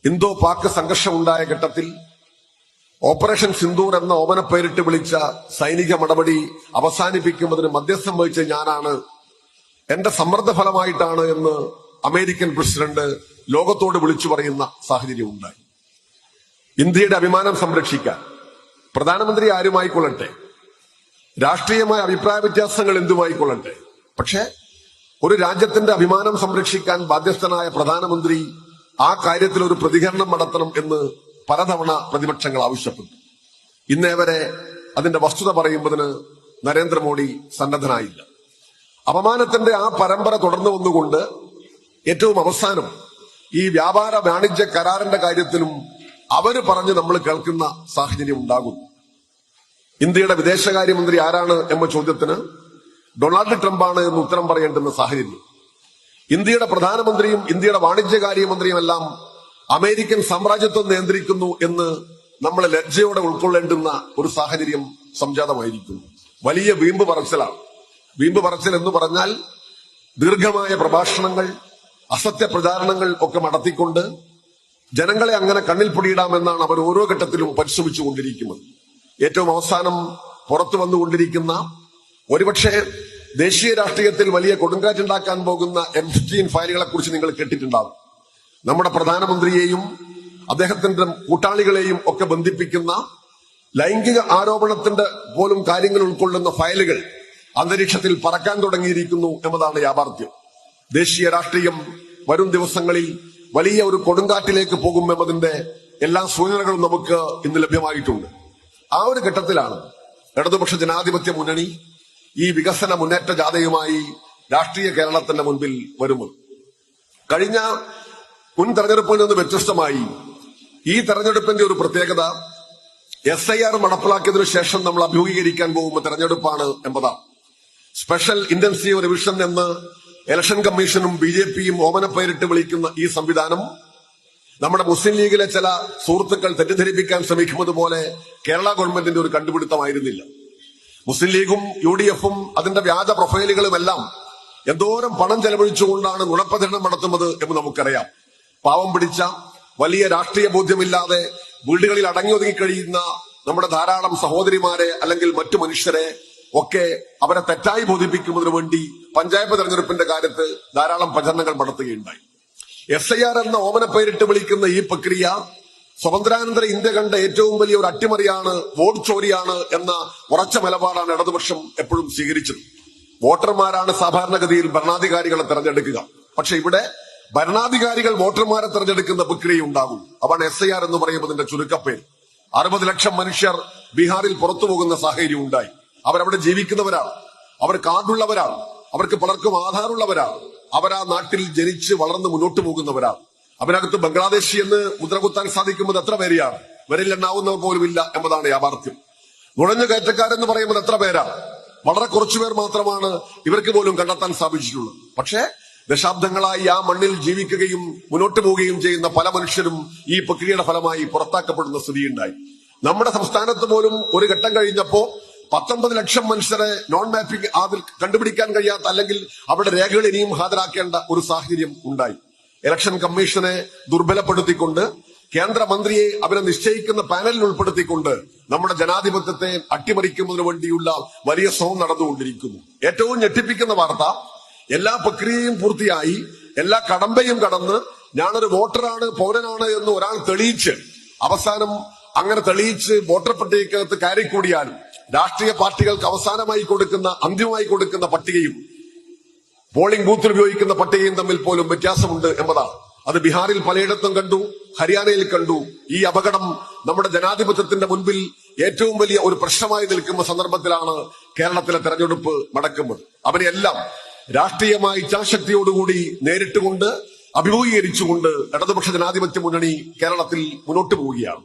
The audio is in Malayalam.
ഇന്തോ പാക് സംഘർഷമുണ്ടായ ഘട്ടത്തിൽ ഓപ്പറേഷൻ സിന്ദൂർ എന്ന ഓമന പേരിട്ട് വിളിച്ച സൈനിക നടപടി അവസാനിപ്പിക്കുന്നതിന് മധ്യസ്ഥം വഹിച്ച ഞാനാണ്, എന്റെ സമ്മർദ്ദ ഫലമായിട്ടാണ് എന്ന് അമേരിക്കൻ പ്രസിഡന്റ് ലോകത്തോട് വിളിച്ചു പറയുന്ന സാഹചര്യം ഉണ്ടായി. ഇന്ത്യയുടെ അഭിമാനം സംരക്ഷിക്കാൻ പ്രധാനമന്ത്രി ആരുമായിക്കൊള്ളട്ടെ, രാഷ്ട്രീയമായ അഭിപ്രായ വ്യത്യാസങ്ങൾ എന്തുമായിക്കൊള്ളട്ടെ, പക്ഷെ ഒരു രാജ്യത്തിന്റെ അഭിമാനം സംരക്ഷിക്കാൻ ബാധ്യസ്ഥനായ പ്രധാനമന്ത്രി ആ കാര്യത്തിൽ ഒരു പ്രതികരണം നടത്തണം എന്ന് പലതവണ പ്രതിപക്ഷങ്ങൾ ആവശ്യപ്പെട്ടു. ഇന്നേവരെ അതിന്റെ വസ്തുത പറയുന്നതിന് നരേന്ദ്രമോദി സന്നദ്ധനായില്ല. അപമാനത്തിന്റെ ആ പരമ്പര തുടർന്നു വന്നുകൊണ്ട് ഏറ്റവും അവസാനം ഈ വ്യാപാര വാണിജ്യ കരാറിന്റെ കാര്യത്തിലും അവര് പറഞ്ഞ് നമ്മൾ കേൾക്കുന്ന സാഹചര്യം ഉണ്ടാകുന്നു. ഇന്ത്യയുടെ വിദേശകാര്യമന്ത്രി ആരാണ് എന്ന ചോദ്യത്തിന് ഡൊണാൾഡ് ട്രംപാണ് എന്ന് ഉത്തരം പറയേണ്ടുന്ന സാഹചര്യം. ഇന്ത്യയുടെ പ്രധാനമന്ത്രിയും ഇന്ത്യയുടെ വാണിജ്യകാര്യമന്ത്രിയും എല്ലാം അമേരിക്കൻ സാമ്രാജ്യത്വം നിയന്ത്രിക്കുന്നു എന്ന് നമ്മൾ ലജ്ജയോടെ ഉൾക്കൊള്ളേണ്ടുന്ന ഒരു സാഹചര്യം സംജാതമായിരിക്കുന്നു. വലിയ വീമ്പ് പറച്ചിലാണ്. വീമ്പ് പറച്ചിൽ എന്ന് പറഞ്ഞാൽ ദീർഘമായ പ്രഭാഷണങ്ങൾ, അസത്യ പ്രചാരണങ്ങൾ ഒക്കെ നടത്തിക്കൊണ്ട് ജനങ്ങളെ അങ്ങനെ കണ്ണിൽ പൊടിയിടാമെന്നാണ് അവർ ഓരോ ഘട്ടത്തിലും പരിശ്രമിച്ചുകൊണ്ടിരിക്കുന്നത്. ഏറ്റവും അവസാനം പുറത്തു വന്നുകൊണ്ടിരിക്കുന്ന ഒരുപക്ഷെ ദേശീയ രാഷ്ട്രീയത്തിൽ വലിയ കൊടുങ്കാറ്റുണ്ടാക്കാൻ പോകുന്ന M16 ഫയലുകളെ കുറിച്ച് നിങ്ങൾ കേട്ടിട്ടുണ്ടാകും. നമ്മുടെ പ്രധാനമന്ത്രിയെയും അദ്ദേഹത്തിന്റെ കൂട്ടാളികളെയും ഒക്കെ ബന്ധിപ്പിക്കുന്ന ലൈംഗിക ആരോപണത്തിന്റെ പോലും കാര്യങ്ങൾ ഉൾക്കൊള്ളുന്ന ഫയലുകൾ അന്തരീക്ഷത്തിൽ പറക്കാൻ തുടങ്ങിയിരിക്കുന്നു എന്നതാണ് യാഥാർത്ഥ്യം. ദേശീയ രാഷ്ട്രീയം വരും ദിവസങ്ങളിൽ വലിയ ഒരു കൊടുങ്കാറ്റിലേക്ക് പോകും എന്നതിന്റെ എല്ലാ സൂചനകളും നമുക്ക് ഇന്ന് ലഭ്യമായിട്ടുണ്ട്. ആ ഒരു ഘട്ടത്തിലാണ് ഇടതുപക്ഷ ജനാധിപത്യ മുന്നണി ഈ വികസന മുന്നേറ്റ ജാഥയുമായി രാഷ്ട്രീയ കേരളത്തിന്റെ മുൻപിൽ വരുന്നത്. കഴിഞ്ഞ മുൻ തെരഞ്ഞെടുപ്പിൽ നിന്ന് വ്യത്യസ്തമായി ഈ തെരഞ്ഞെടുപ്പിന്റെ ഒരു പ്രത്യേകത SIR നടപ്പിലാക്കിയതിനു ശേഷം നമ്മൾ അഭിമുഖീകരിക്കാൻ പോകുന്ന തെരഞ്ഞെടുപ്പാണ് എന്നതാണ്. സ്പെഷ്യൽ ഇന്റൻസീവ് റിവിഷൻ എന്ന് ഇലക്ഷൻ കമ്മീഷനും BJPയും ഓമന പേരിട്ട് വിളിക്കുന്ന ഈ സംവിധാനം നമ്മുടെ മുസ്ലിം ലീഗിലെ ചില സുഹൃത്തുക്കൾ തെറ്റിദ്ധരിപ്പിക്കാൻ ശ്രമിക്കുന്നത് പോലെ കേരള ഗവൺമെന്റിന്റെ ഒരു കണ്ടുപിടുത്തമായിരുന്നില്ല. മുസ്ലിം ലീഗും UDFും അതിന്റെ വ്യാജ പ്രൊഫൈലുകളുമെല്ലാം എന്തോരം പണം ചെലവഴിച്ചുകൊണ്ടാണ് നുണപ്രചരണം നടത്തുന്നത് എന്ന് നമുക്കറിയാം. പാവം പിടിച്ച വലിയ രാഷ്ട്രീയ ബോധ്യമില്ലാതെ വീടുകളിൽ അടങ്ങി ഒതുങ്ങി കഴിയുന്ന നമ്മുടെ ധാരാളം സഹോദരിമാരെ അല്ലെങ്കിൽ മറ്റു മനുഷ്യരെ ഒക്കെ അവരെ തെറ്റായി ബോധിപ്പിക്കുന്നതിന് വേണ്ടി പഞ്ചായത്ത് തെരഞ്ഞെടുപ്പിന്റെ കാര്യത്ത് ധാരാളം പ്രചരണങ്ങൾ നടത്തുകയുണ്ടായി. SIR എന്ന ഓമന പേരിട്ട് വിളിക്കുന്ന ഈ പ്രക്രിയ സ്വതന്ത്രാനന്തര ഇന്ത്യ കണ്ട ഏറ്റവും വലിയ ഒരു അട്ടിമറിയാണ്, വോട്ട് ചോരിയാണ് എന്ന ഉറച്ച നിലപാടാണ് ഇടതുപക്ഷം എപ്പോഴും സ്വീകരിച്ചത്. വോട്ടർമാരാണ് സാധാരണഗതിയിൽ ഭരണാധികാരികളെ തെരഞ്ഞെടുക്കുക. പക്ഷെ ഇവിടെ ഭരണാധികാരികൾ വോട്ടർമാരെ തെരഞ്ഞെടുക്കുന്ന പ്രക്രിയ ഉണ്ടാകും. അതാണ് SIR എന്ന് പറയുന്നതിന്റെ ചുരുക്കപ്പേര്. 60 ലക്ഷം മനുഷ്യർ ബീഹാറിൽ പുറത്തു പോകുന്ന സാഹചര്യം ഉണ്ടായി. അവരവിടെ ജീവിക്കുന്നവരാണ്, അവർ കാർഡുള്ളവരാണ്, അവർക്ക് പലർക്കും ആധാറുള്ളവരാണ്, അവരാ നാട്ടിൽ ജനിച്ച് വളർന്ന് മുന്നോട്ട് പോകുന്നവരാണ്. അവരകത്ത് ബംഗ്ലാദേശി എന്ന് മുദ്രകുത്താൻ സാധിക്കുന്നത് എത്ര പേരെയാണ്? വിരലിലെണ്ണാവുന്നവർ പോലുമില്ല എന്നതാണ് യാഥാർത്ഥ്യം. നുഴഞ്ഞു കയറ്റക്കാരെന്ന് പറയുന്നത് എത്ര പേരാണ്? വളരെ കുറച്ചുപേർ മാത്രമാണ് ഇവർക്ക് പോലും കണ്ടെത്താൻ സാധിച്ചിട്ടുള്ളത്. പക്ഷേ ദശാബ്ദങ്ങളായി ആ മണ്ണിൽ ജീവിക്കുകയും മുന്നോട്ട് പോവുകയും ചെയ്യുന്ന പല മനുഷ്യരും ഈ പ്രക്രിയയുടെ ഫലമായി പുറത്താക്കപ്പെടുന്ന സ്ഥിതിയുണ്ടായി. നമ്മുടെ സംസ്ഥാനത്ത് പോലും ഒരു ഘട്ടം കഴിഞ്ഞപ്പോ 19 ലക്ഷം മനുഷ്യരെ നോൺ മാപ്പിംഗ് അതിൽ കണ്ടുപിടിക്കാൻ കഴിയാത്ത, അല്ലെങ്കിൽ അവരുടെ രേഖകൾ ഇനിയും ഹാജരാക്കേണ്ട ഒരു സാഹചര്യം ഉണ്ടായി. ഇലക്ഷൻ കമ്മീഷനെ ദുർബലപ്പെടുത്തിക്കൊണ്ട് കേന്ദ്രമന്ത്രിയെ അവരെ നിശ്ചയിക്കുന്ന പാനലിൽ ഉൾപ്പെടുത്തിക്കൊണ്ട് നമ്മുടെ ജനാധിപത്യത്തെ അട്ടിമറിക്കുന്നതിന് വേണ്ടിയുള്ള വലിയ ശ്രമം നടന്നുകൊണ്ടിരിക്കുന്നു. ഏറ്റവും ഞെട്ടിപ്പിക്കുന്ന വാർത്ത, എല്ലാ പ്രക്രിയയും പൂർത്തിയായി എല്ലാ കടമ്പയും കടന്ന് ഞാനൊരു വോട്ടറാണ്, പൗരനാണ് എന്ന് ഒരാൾ തെളിയിച്ച് അവസാനം അങ്ങനെ തെളിയിച്ച് വോട്ടർ പട്ടികയ്ക്കകത്ത് കയറിക്കൂടിയാലും രാഷ്ട്രീയ പാർട്ടികൾക്ക് അവസാനമായി കൊടുക്കുന്ന, അന്തിമമായി കൊടുക്കുന്ന പട്ടികയും പോളിംഗ് ബൂത്തിൽ ഉപയോഗിക്കുന്ന പട്ടികയും തമ്മിൽ പോലും വ്യത്യാസമുണ്ട് എന്നതാണ്. അത് ബീഹാറിൽ പലയിടത്തും കണ്ടു, ഹരിയാനയിൽ കണ്ടു. ഈ അപകടം നമ്മുടെ ജനാധിപത്യത്തിന്റെ മുൻപിൽ ഏറ്റവും വലിയ ഒരു പ്രശ്നമായി നിൽക്കുന്ന സന്ദർഭത്തിലാണ് കേരളത്തിലെ തെരഞ്ഞെടുപ്പ് നടക്കുന്നത്. അവരെല്ലാം രാഷ്ട്രീയമായ ഇച്ഛാശക്തിയോടുകൂടി നേരിട്ടുകൊണ്ട് അഭിമുഖീകരിച്ചുകൊണ്ട് ഇടതുപക്ഷ ജനാധിപത്യ മുന്നണി കേരളത്തിൽ മുന്നോട്ട് പോവുകയാണ്.